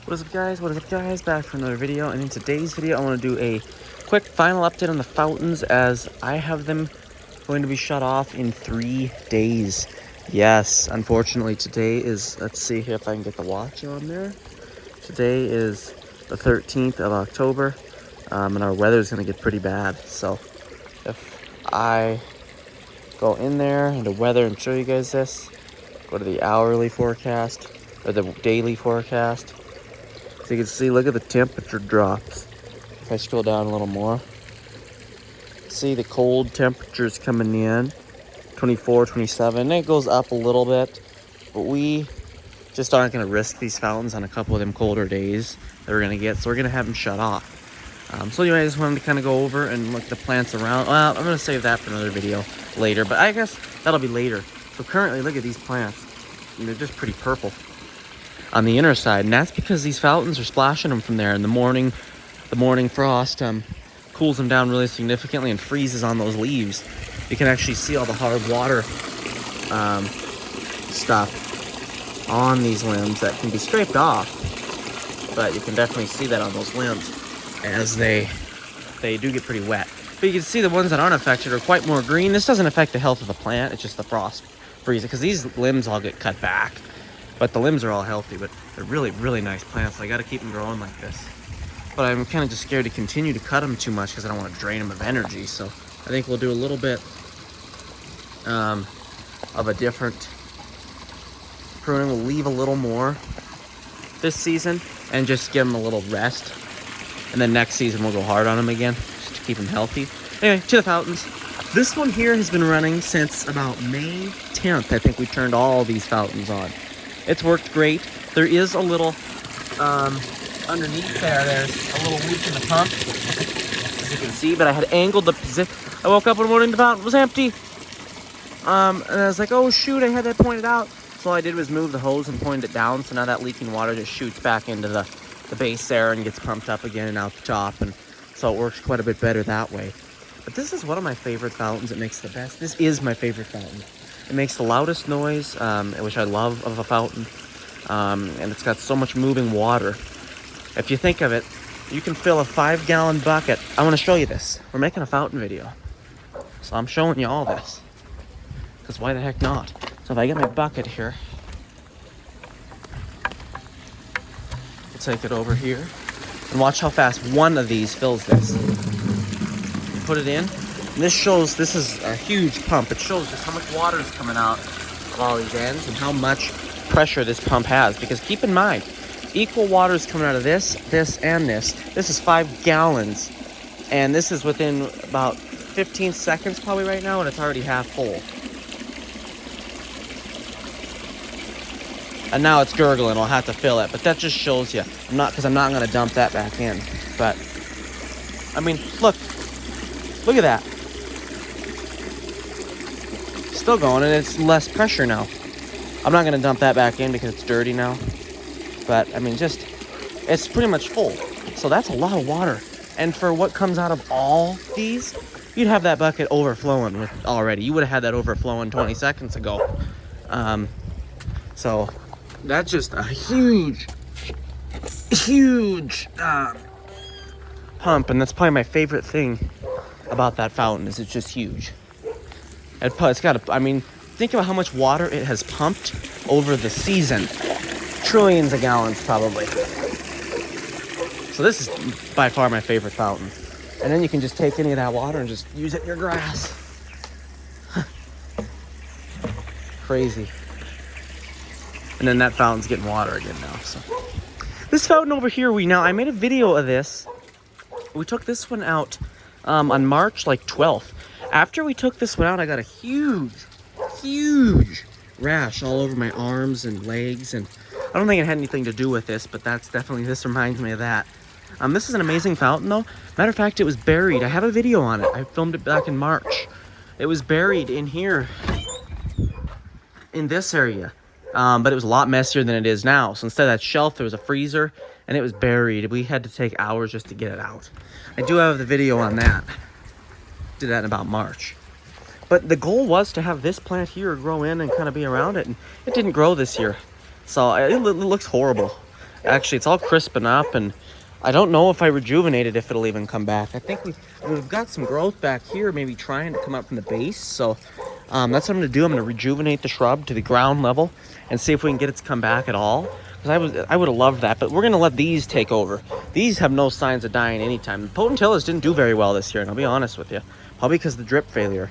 What is up, guys? What is up, guys? Back for another video, and in today's video I want to do a quick final update on the fountains as I have them going to be shut off in 3 days. Yes, unfortunately today is, let's see here if I can get the watch on there. Today is the 13th of October, and our weather is going to get pretty bad. So if I go in there into weather and show you guys this, go to the hourly forecast or the daily forecast. So you can see, look at the temperature drops. If I scroll down a little more, see the cold temperatures coming in, 24, 27. And it goes up a little bit, but we just aren't going to risk these fountains on a couple of them colder days that we're going to get. So we're going to have them shut off. So anyway, I just wanted to kind of go over and look at the plants around. Well, I'm going to save that for another video later, but I guess that'll be later. So currently, look at these plants. And they're just pretty purple on the inner side, and that's because these fountains are splashing them from there in the morning. The morning frost cools them down really significantly and freezes on those leaves. You can actually see all the hard water stuff on these limbs that can be scraped off, but you can definitely see that on those limbs as they do get pretty wet. But you can see the ones that aren't affected are quite more green. This doesn't affect the health of the plant, it's just the frost freezing, because these limbs all get cut back. But the limbs are all healthy, but they're really, really nice plants. So I got to keep them growing like this. But I'm kind of just scared to continue to cut them too much because I don't want to drain them of energy. So I think we'll do a little bit of a different pruning. We'll leave a little more this season and just give them a little rest. And then next season we'll go hard on them again just to keep them healthy. Anyway, to the fountains. This one here has been running since about May 10th. I think we turned all these fountains on. It's worked great. There is a little, underneath there's a little leak in the pump, as you can see, but I had angled the position. I woke up one morning, the fountain was empty. And I was like, oh shoot, I had that pointed out. So all I did was move the hose and point it down, so now that leaking water just shoots back into the base there and gets pumped up again and out the top, and so it works quite a bit better that way. But this is one of my favorite fountains. It makes the best. This is my favorite fountain. It makes the loudest noise, which I love of a fountain, and it's got so much moving water. If you think of it, you can fill a 5-gallon bucket. I want to show you this. We're making a fountain video, so I'm showing you all this, because why the heck not? So if I get my bucket here, we'll take it over here, and watch how fast one of these fills this. Put it in. And this shows, this is a huge pump. It shows just how much water is coming out of all these ends and how much pressure this pump has. Because keep in mind, equal water is coming out of this, and this. This is 5 gallons. And this is within about 15 seconds probably right now, and it's already half full. And now it's gurgling. I'll have to fill it. But that just shows you. Because I'm not going to dump that back in. But, I mean, look. Look at that. Still going, and it's less pressure now. I'm not going to dump that back in because it's dirty now. But, I mean, just, it's pretty much full. So that's a lot of water. And for what comes out of all these, you'd have that bucket overflowing with already. You would have had that overflowing 20 seconds ago. So that's just a huge pump. And that's probably my favorite thing about that fountain is it's just huge. It's got I mean, think about how much water it has pumped over the season. Trillions of gallons probably. So this is by far my favorite fountain. And then you can just take any of that water and just use it in your grass. Crazy. And then that fountain's getting water again now. So this fountain over here, I made a video of this. We took this one out on March 12th. After we took this one out, I got a huge rash all over my arms and legs, and I don't think it had anything to do with this, but this reminds me of that. This is an amazing fountain though. Matter of fact, it was buried. I have a video on it. I filmed it back in March. It was buried in here, in this area, but it was a lot messier than it is now. So instead of that shelf, there was a freezer, and it was buried. We had to take hours just to get it out. I do have the video on that. Did that in about March. But the goal was to have this plant here grow in and kind of be around it, and it didn't grow this year. So it looks horrible. Actually, it's all crisping up, and I don't know if I rejuvenate it, if it'll even come back. I think we've got some growth back here, maybe trying to come up from the base. So that's what I'm gonna do. I'm gonna rejuvenate the shrub to the ground level and see if we can get it to come back at all. Because I would have loved that, but we're gonna let these take over. These have no signs of dying anytime. The Potentillas didn't do very well this year, and I'll be honest with you, probably because of the drip failure.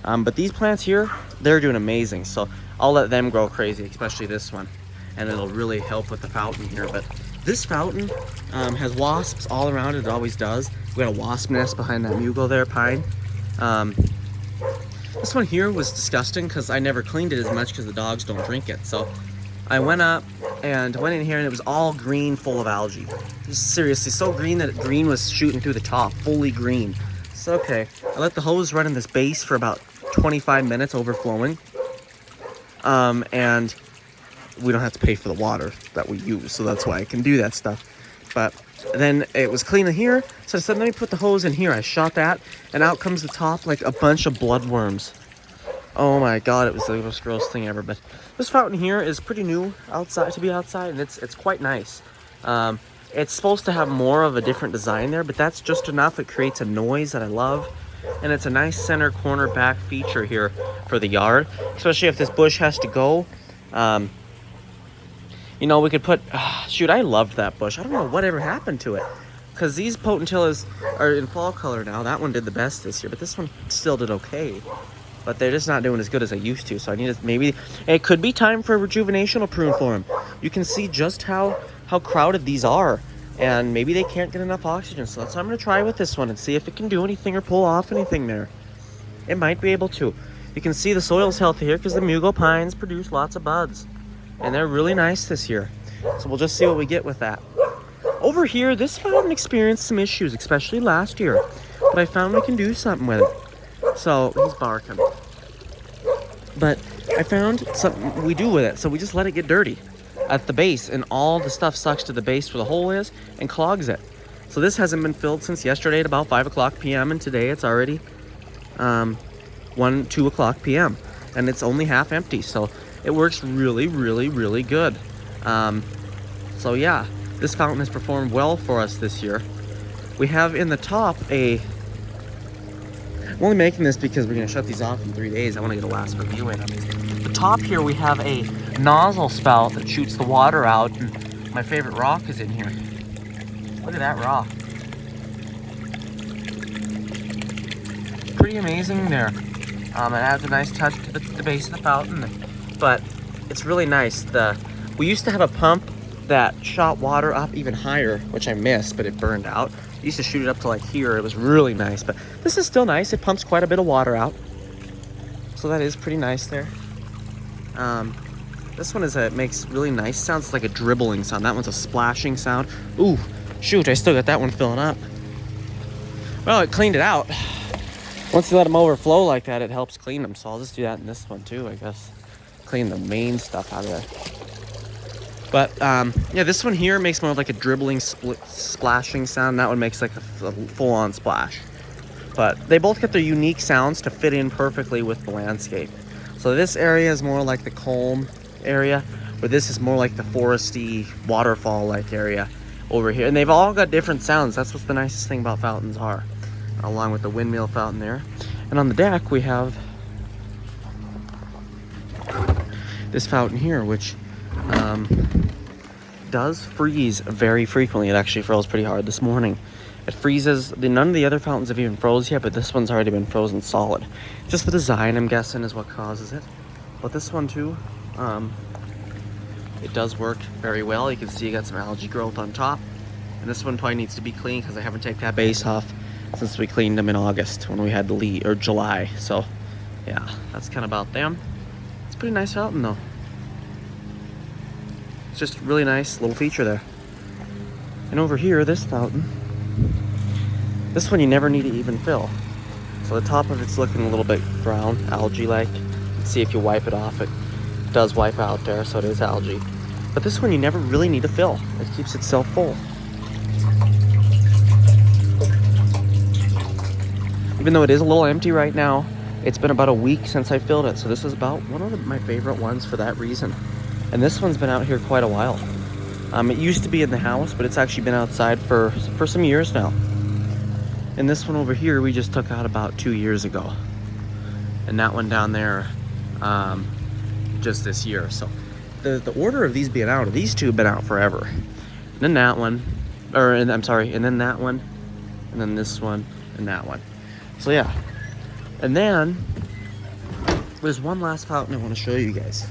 But these plants here, they're doing amazing. So I'll let them grow crazy, especially this one, and it'll really help with the fountain here. But this fountain has wasps all around it. It always does. We got a wasp nest behind that Mugo there, pine. This one here was disgusting because I never cleaned it as much because the dogs don't drink it. So I went up and went in here, and it was all green, full of algae. Seriously, so green that green was shooting through the top, fully green. So okay, I let the hose run in this base for about 25 minutes, overflowing. And we don't have to pay for the water that we use, so that's why I can do that stuff. But then it was clean in here, so I said, let me put the hose in here. I shot that, and out comes the top like a bunch of bloodworms. Oh my god, it was the most gross thing ever. But this fountain here is pretty new outside, to be outside, and it's quite nice. It's supposed to have more of a different design there, but that's just enough. It creates a noise that I love, and it's a nice center corner back feature here for the yard, especially if this bush has to go. You know, we could put, shoot, I loved that bush. I don't know whatever happened to it, because these Potentillas are in fall color now. That one did the best this year, but this one still did okay. But they're just not doing as good as I used to, so I need to, maybe, it could be time for a rejuvenational prune for them. You can see just how crowded these are, and maybe they can't get enough oxygen, so that's what I'm going to try with this one and see if it can do anything or pull off anything there. It might be able to. You can see the soil's healthy here because the Mugo pines produce lots of buds, and they're really nice this year. So we'll just see what we get with that. Over here, this fountain experienced some issues, especially last year, but I found we can do something with it. So he's barking. But I found something we do with it. So we just let it get dirty at the base, and all the stuff sucks to the base where the hole is and clogs it. So this hasn't been filled since yesterday at about 5 o'clock p.m. and today it's already 2 o'clock p.m. and it's only half empty. So it works really, really, really good. So yeah, this fountain has performed well for us this year. We have in the top I'm only making this because we're going to shut these off in 3 days. I want to get a last review in on these. The top here we have a nozzle spout that shoots the water out, and my favorite rock is in here. Look at that rock. Pretty amazing there. It adds a nice touch to the base of the fountain, but it's really nice. We used to have a pump that shot water up even higher, which I missed, but it burned out. I used to shoot it up to like here. It was really nice, but this is still nice. It pumps quite a bit of water out, so that is pretty nice there. This one makes really nice sounds. It's like a dribbling sound. That one's a splashing sound. Ooh, shoot, I still got that one filling up. Well, it cleaned it out. Once you let them overflow like that, it helps clean them. So I'll just do that in this one too, I guess. Clean the main stuff out of there. But yeah, this one here makes more of like a dribbling, splashing sound. That one makes like a full-on splash. But they both get their unique sounds to fit in perfectly with the landscape. So this area is more like the calm area, where this is more like the foresty, waterfall-like area over here. And they've all got different sounds. That's what's the nicest thing about fountains are, along with the windmill fountain there. And on the deck we have this fountain here, which does freeze very frequently. It actually froze pretty hard this morning. It freezes. None of the other fountains have even froze yet, but this one's already been frozen solid. Just the design, I'm guessing, is what causes it. But this one too, it does work very well. You can see you got some algae growth on top. And this one probably needs to be cleaned because I haven't taken that base off since we cleaned them in August when we had the lead, or July. So yeah, that's kind of about them. It's a pretty nice fountain though. It's just a really nice little feature there. And over here, this fountain, this one you never need to even fill. So the top of it's looking a little bit brown, algae-like. See if you wipe it off, it does wipe out there, so it is algae. But this one you never really need to fill. It keeps itself full. Even though it is a little empty right now, it's been about a week since I filled it, so this is about one of my favorite ones for that reason. And this one's been out here quite a while. It used to be in the house, but it's actually been outside for some years now. And this one over here, we just took out about 2 years ago. And that one down there, just this year. So the order of these being out, these two have been out forever. And then that one, I'm sorry, and then that one, and then this one, and that one. So yeah. And then there's one last fountain I want to show you guys.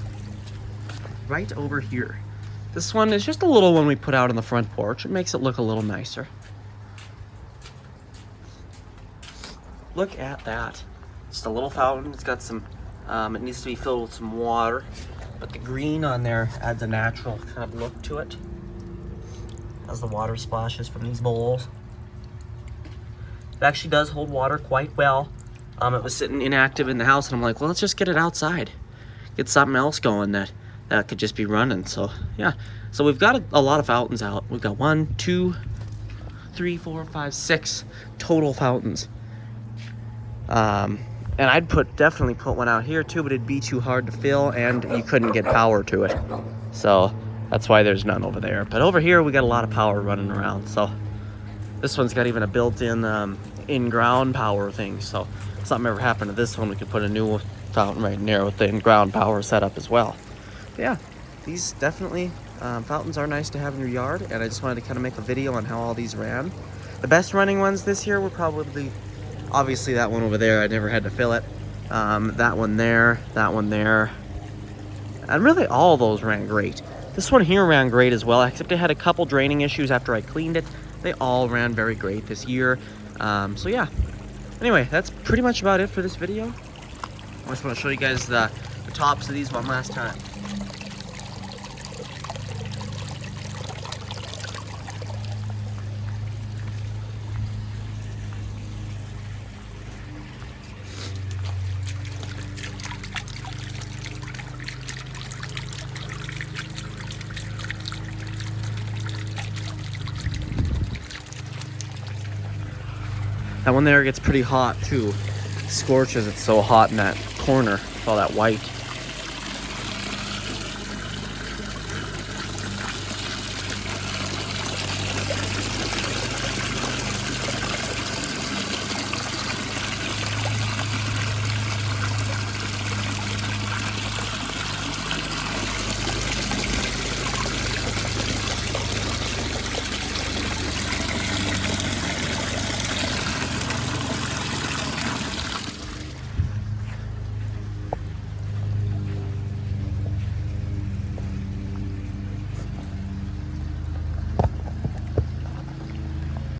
Right over here. This one is just a little one we put out on the front porch. It makes it look a little nicer. Look at that. Just a little fountain. It's got some, it needs to be filled with some water. But the green on there adds a natural kind of look to it. As the water splashes from these bowls. It actually does hold water quite well. It was sitting inactive in the house, and I'm like, well, let's just get it outside. Get something else going that could just be running. So yeah, so we've got a lot of fountains out. We've got 1, 2, 3, 4, 5, 6 total fountains. And I'd definitely put one out here too, but it'd be too hard to fill, and you couldn't get power to it. So that's why there's none over there. But over here we got a lot of power running around. So this one's got even a built-in in-ground power thing. So if something ever happened to this one, we could put a new fountain right in there with the in-ground power setup as well. But yeah, these definitely fountains are nice to have in your yard, and I just wanted to kind of make a video on how all these ran. The best running ones this year were probably, obviously that one over there. I never had to fill it. That one there, and really all of those ran great. This one here ran great as well, except it had a couple draining issues after I cleaned it. They all ran very great this year. So yeah, anyway, that's pretty much about it for this video. I just want to show you guys the tops of these one last time. That one there gets pretty hot too. Scorches, it's so hot in that corner with all that white.